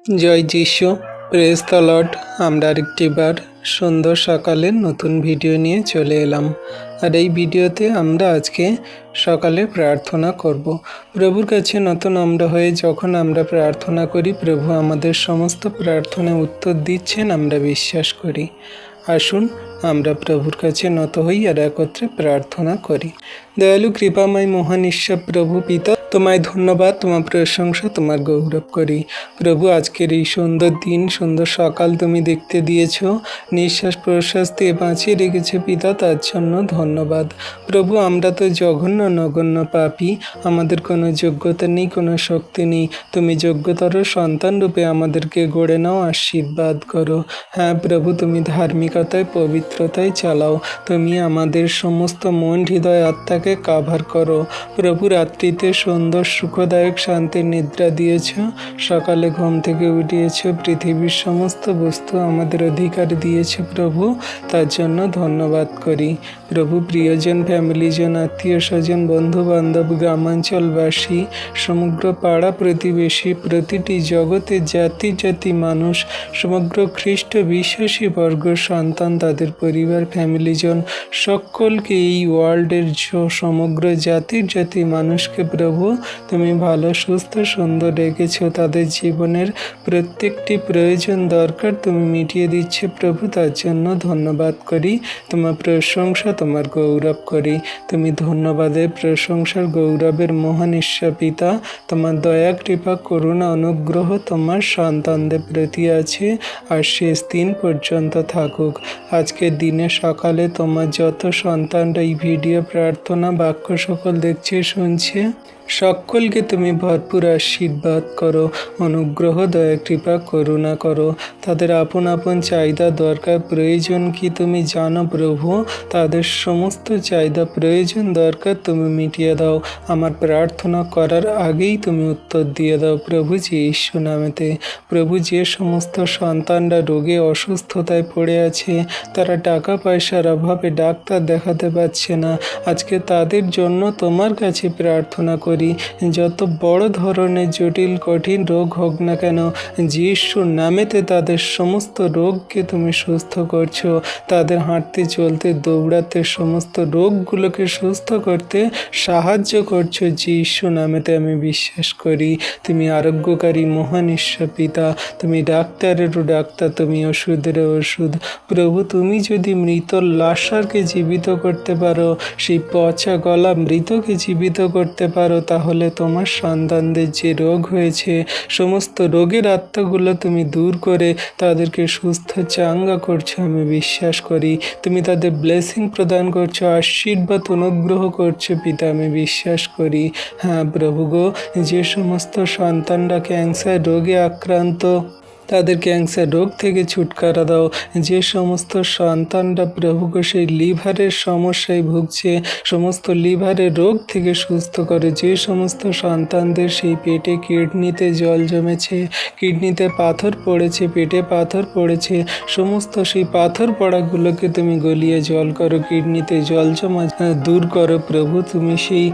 জয় যিশু, praise the Lord. আমরা আরেকটিবার সুন্দর সকালের নতুন ভিডিও নিয়ে চলে এলাম। আর এই ভিডিওতে আমরা আজকে সকালে প্রার্থনা করব। প্রভুর কাছে নত নম্র হয়ে যখন আমরা প্রার্থনা করি, প্রভু আমাদের সমস্ত প্রার্থনায় উত্তর দিচ্ছেন আমরা বিশ্বাস করি। আসুন আমরা প্রভুর কাছে নত হই আর একত্রে প্রার্থনা করি। দয়ালু কৃপাময় মহান ঈশ্বর প্রভু পিতা, তোমায় ধন্যবাদ, তোমার প্রশংসা, তোমার গৌরব করি। প্রভু, আজকের এই সুন্দর দিন, সুন্দর সকাল তুমি দেখতে দিয়েছ, নিঃশ্বাস প্রশ্বাস দিয়ে বাঁচিয়ে রেখেছে পিতা, তার জন্য ধন্যবাদ। প্রভু, আমরা তো জঘন্য নগণ্য পাপী, আমাদের কোনো যোগ্যতা নেই, কোনো শক্তি নেই। তুমি যোগ্যতর সন্তান রূপে আমাদেরকে গড়ে নাও, আশীর্বাদ করো। হ্যাঁ প্রভু, তুমি ধার্মিকতায় পবিত্রতায় চালাও। তুমি আমাদের সমস্ত মন হৃদয় আত্মাকে কাভার করো। প্রভু, রাত্রিতে সুন্দর সুখদায়ক শান্তির নিদ্রা দিয়েছ, সকালে ঘুম থেকে উঠিয়েছ, পৃথিবীর সমস্ত বস্তু আমাদের অধিকার দিয়েছ প্রভু, তার জন্য ধন্যবাদ করি। প্রভু, প্রিয়জন, ফ্যামিলিজন, আত্মীয় স্বজন, বন্ধু বান্ধব, গ্রামাঞ্চলবাসী, সমগ্র পাড়া প্রতিবেশী, প্রতিটি জগতের জাতি জাতি মানুষ, সমগ্র খ্রিস্ট বিশ্বাসী বর্গ, সন্তান, তাদের পরিবার, ফ্যামিলিজন, সকলকে, এই ওয়ার্ল্ডের সমগ্র জাতির জাতি মানুষকে প্রভু তুমি ভালো, সুস্থ, সুন্দর রেখেছ। তাদের জীবনের প্রত্যেকটি প্রয়োজন দরকার তুমি মিটিয়ে দিচ্ছে প্রভু, তার জন্য ধন্যবাদ করি। তোমার প্রশংসা, তোমার গৌরব করি। তুমি ধন্যবাদের, প্রশংসার, গৌরবের মহান ঈশ্বর পিতা। তোমার দয়া, কৃপা, করুণা, অনুগ্রহ তোমার সন্তানদের প্রতি আছে আর শেষ দিন পর্যন্ত থাকুক। আজকের দিনে সকালে তোমার যত সন্তানরা এই ভিডিও প্রার্থনা বাক্য সকল দেখছে, শুনছে, সকলকে তুমি ভরপুর আশীর্বাদ করো, অনুগ্রহ, দয়া, কৃপা, করুণা করো। তাদের আপন আপন চাহিদা, দরকার, প্রয়োজন কি তুমি জানো প্রভু। তাদের সমস্ত চাহিদা, প্রয়োজন, দরকার তুমি মিটিয়ে দাও। আমার প্রার্থনা করার আগেই তুমি উত্তর দিয়ে দাও প্রভু যীশু নামেতে। প্রভু, যে সমস্ত সন্তানরা রোগে অসুস্থতায় পড়ে আছে, তারা টাকা পয়সার অভাবে ডাক্তার দেখাতে পারছে না, আজকে তাদের জন্য তোমার কাছে প্রার্থনা করি। যত বড় ধরনের জটিল কঠিন রোগ হোক না কেন, যিশুর নামেতে তাদের সমস্ত রোগকে তুমি সুস্থ করছো। তাদের হাঁটতে, চলতে, দৌড়াতে, সমস্ত রোগগুলোকে সুস্থ করতে সাহায্য করছো যিশু নামেতে আমি বিশ্বাস করি। তুমি আরোগ্যকারী মহান ঈশ্বর পিতা, তুমি ডাক্তারেরও ডাক্তার, তুমি ওষুধেরও ওষুধ। প্রভু, তুমি যদি মৃত লাশারকে জীবিত করতে পারো, সেই পচা গলা মৃতকে জীবিত করতে পারো, তাহলে তোমার সন্তানদের যে রোগ হয়েছে, সমস্ত রোগের আত্মাগুলো তুমি দূর করে তাদেরকে সুস্থ চাঙ্গা করছো আমি বিশ্বাস করি। তুমি তাদের ব্লেসিং প্রদান করছো, আশীর্বাদ অনুগ্রহ করছো পিতা, আমি বিশ্বাস করি। হ্যাঁ প্রভু গো, যে সমস্ত সন্তানরা ক্যান্সার রোগে আক্রান্ত, তাদের ক্যান্সার রোগ থেকে ছুটকারা দাও। যে সমস্ত সন্তানরা প্রভুকে সেই লিভারের সমস্যায় ভুগছে, সমস্ত লিভারের রোগ থেকে সুস্থ করে। যে সমস্ত সন্তানদের সেই পেটে, কিডনিতে জল জমেছে, কিডনিতে পাথর পড়েছে, পেটে পাথর পড়েছে, সমস্ত সেই পাথর পড়াগুলোকে তুমি গলিয়ে জল করো, কিডনিতে জল জমা দূর করো প্রভু। তুমি সেই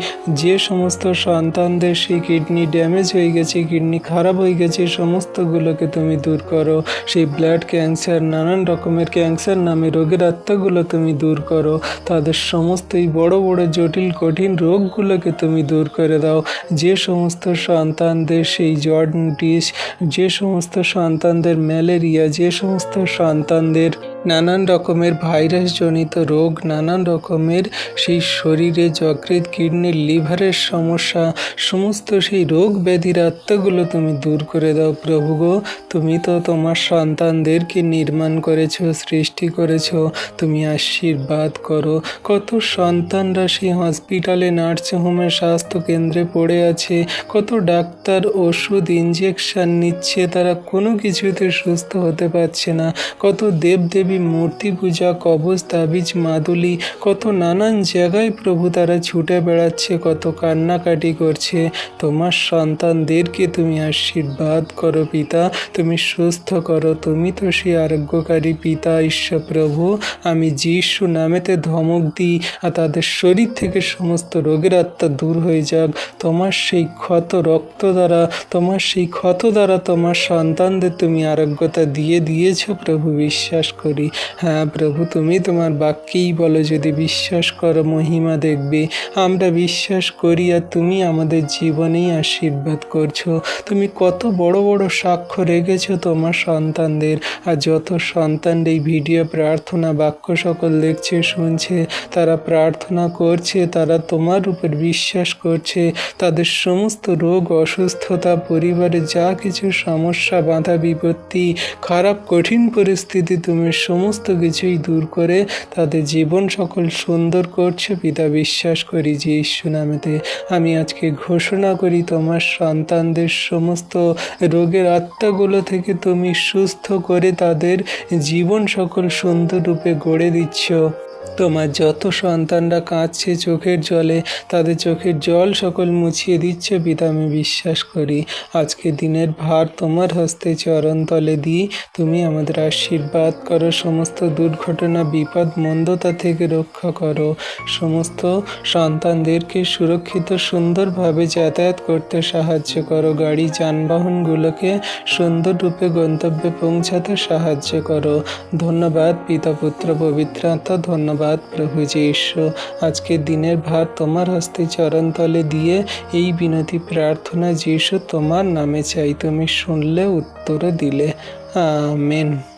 যে সমস্ত সন্তানদের সেই কিডনি ড্যামেজ হয়ে গেছে, কিডনি খারাপ হয়ে গেছে, সমস্তগুলোকে তুমি দূর করো। সেই ব্লাড ক্যান্সার, নানান রকমের ক্যান্সার নামে রোগের আত্মাগুলো তুমি দূর করো। তাদের সমস্ত এই বড় বড় জটিল কঠিন রোগগুলোকে তুমি দূর করে দাও। যে সমস্ত সন্তানদের সেই জন্ডিস, যে সমস্ত সন্তানদের ম্যালেরিয়া, যে সমস্ত সন্তানদের নানান রকমের ভাইরাস জনিত রোগ, নানান রকমের সেই শরীরে যকৃৎ, কিডনির, লিভারের সমস্যা, সমস্ত সেই রোগ ব্যাধির আত্মাগুলো তুমি দূর করে দাও প্রভু গো। তুমি তো তোমার সন্তানদেরকে নির্মাণ করেছো, সৃষ্টি করেছো, তুমি আশীর্বাদ করো। কত সন্তানরা সেই হসপিটালে, নার্সিং হোমে, স্বাস্থ্য কেন্দ্রে পড়ে আছে, কত ডাক্তার ওষুধ ইঞ্জেকশন নিচ্ছে, তারা কোনো কিছুতে সুস্থ হতে পারছে না। কত দেবদেবী দেবী মূর্তি পূজা, কবচ, তাবিজ, মাদুলি, কত নানান জায়গায় প্রভু তারা ছুটে বেড়াচ্ছে, কত কান্নাকাটি করছে। তোমার সন্তানদেরকে তুমি আশীর্বাদ করো পিতা, তুমি সুস্থ করো। তুমি তো সেই আরোগ্যকারী পিতা ঈশ্বর প্রভু। আমি যিশু নামেতে ধমক দিই আর তাদের শরীর থেকে সমস্ত রোগের আত্মা দূর হয়ে যাক। তোমার সেই ক্ষত রক্ত দ্বারা, তোমার সেই ক্ষত দ্বারা তোমার সন্তানদের তুমি আরোগ্যতা দিয়েছ প্রভু, বিশ্বাস করি। হ্যাঁ প্রভু, তুমি তোমার বাক্যেই বলো যদি বিশ্বাস করো মহিমা দেখবে। আমরা বিশ্বাস করি আর তুমি আমাদের জীবনেই আশীর্বাদ করছো। তুমি কত বড় বড় সাক্ষ্য রেখেছো তোমার সন্তানদের। আর যত সন্তান এই ভিডিও প্রার্থনা বাক্য সকল দেখছে শুনছে, তারা প্রার্থনা করছে, তারা তোমার উপর বিশ্বাস করছে, তাদের সমস্ত রোগ অসুস্থতা, পরিবারে যা কিছু সমস্যা, বাধা বিপত্তি, খারাপ কঠিন পরিস্থিতি, তুমি সমস্ত কিছুই দূর করে তাদের জীবন সকল সুন্দর করছে পিতা, বিশ্বাস করি যে ঈশ্বর নামেতে। আমি আজকে ঘোষণা করি তোমার সন্তানদের সমস্ত রোগের আত্মাগুলো থেকে তুমি সুস্থ করে তাদের জীবন সকল সুন্দর রূপে গড়ে দিচ্ছ। তোমার যত সন্তানরা কাঁদছে চোখের জলে, তাদের চোখের জল সকল মুছিয়ে দিচ্ছে পিতা, আমি বিশ্বাস করি। আজকে দিনের ভার তোমার হস্তে চরণ তলে দিই, তুমি আমাদের আশীর্বাদ করো, সমস্ত দুর্ঘটনা বিপদ মন্দতা থেকে রক্ষা করো, সমস্ত সন্তানদেরকে সুরক্ষিত সুন্দরভাবে যাতায়াত করতে সাহায্য করো, গাড়ি যানবাহনগুলোকে সুন্দর রূপে গন্তব্যে পৌঁছাতে সাহায্য করো। ধন্যবাদ পিতা, পুত্র, পবিত্র আত্মা, ধন্যবাদ প্রভু যীশু। আজকের দিনের ভার তোমার হস্তে চরণ তলে দিয়ে এই বিনতি প্রার্থনা যীশু তোমার নামে চাই, তুমি শুনলে উত্তর দিলে। আমেন।